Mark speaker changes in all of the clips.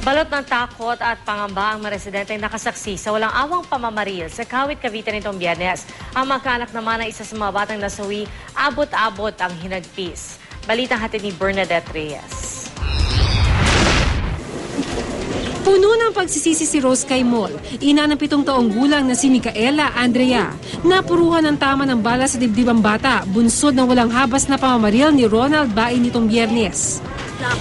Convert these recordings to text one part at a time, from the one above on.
Speaker 1: Balot ng takot at pangamba ang mga residente ay nakasaksi sa walang awang pamamaril sa Kawit, Cavite nitong Biyernes. Ang magkaanak naman ng isa sa mga batang nasawi, abot-abot ang hinagpis. Balitang hatid ni Bernadette Reyes.
Speaker 2: Puno ng pagsisisi si Rose Caimol, ina ng 7 taong gulang na si Micaela Andrea. Napuruhan ng tama ng bala sa dibdib ang bata, bunsod ng walang habas na pamamaril ni Ronald Bae nitong Biyernes.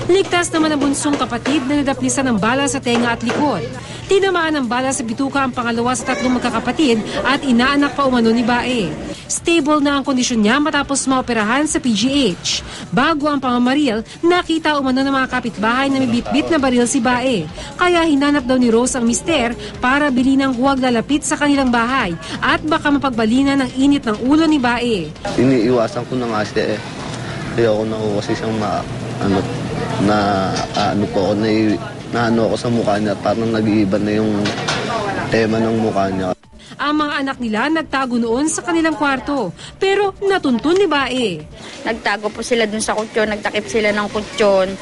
Speaker 2: Ligtas naman ang bunsong kapatid na nadaplisan ng bala sa tenga at likod. Tinamaan ng bala sa bituka ang pangalawa sa 3 magkakapatid at inaanak pa umano ni Bae. Stable na ang kondisyon niya matapos maoperahan sa PGH. Bago ang pamamaril, nakita umano ng mga kapitbahay na may bitbit na baril si Bae. Kaya hinanap daw ni Rose ang mister para bilhin ng huwag lalapit sa kanilang bahay at baka mapagbalinan ng init ng ulo ni Bae.
Speaker 3: Iniiwasan ko na nga siya eh. Kaya ako na kasi siyang naano ako sa mukha niya, parang nag-iiba na yung tema ng mukha niya.
Speaker 2: Ang mga anak nila nagtago noon sa kanilang kwarto, pero natuntun ni Bae.
Speaker 4: Nagtago po sila dun sa kutsyon, nagtakip sila ng kutsyon.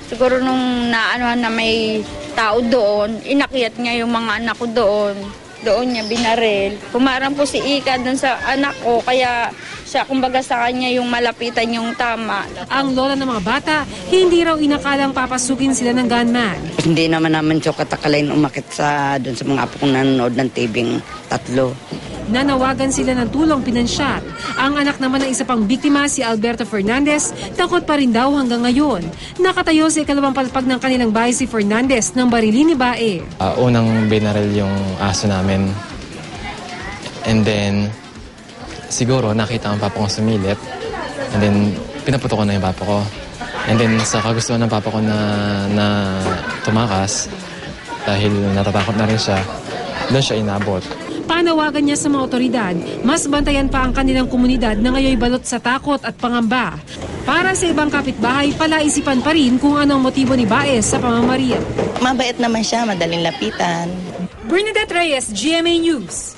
Speaker 4: Siguro nung naano na may tao doon, inakyat niya yung mga anak ko doon. Doon niya binaril. Pumarang po si Ika dun sa anak ko, kaya siya kumbaga sa kanya yung malapitan yung tama.
Speaker 2: Ang lola ng mga bata, hindi raw inakalang papasukin sila ng gunman.
Speaker 5: Hindi naman siya katakalain umakit doon sa mga apo kong nanonood ng TV 3.
Speaker 2: Nanawagan sila ng tulong pinansyal. Ang anak naman ng isa pang biktima, si Alberto Fernandez, takot pa rin daw hanggang ngayon. Nakatayo sa ikalawang palapag ng kanilang bahay si Fernandez nang barilin ni Bae.
Speaker 6: Unang binaril yung aso namin. And then, siguro nakita ang papa ko sumilip. And then, pinaputo ko na yung papa ko. And then, sa kagustuhan ng papa ko na tumakas, dahil natatakot na rin siya, doon siya inabot.
Speaker 2: Panawagan niya sa mga otoridad, mas bantayan pa ang kanilang komunidad na ngayon balot sa takot at pangamba. Para sa ibang kapitbahay, palaisipan pa rin kung anong motibo ni Bae sa pamamaril.
Speaker 7: Mabait naman siya, madaling lapitan.
Speaker 2: Bernadette Reyes, GMA News.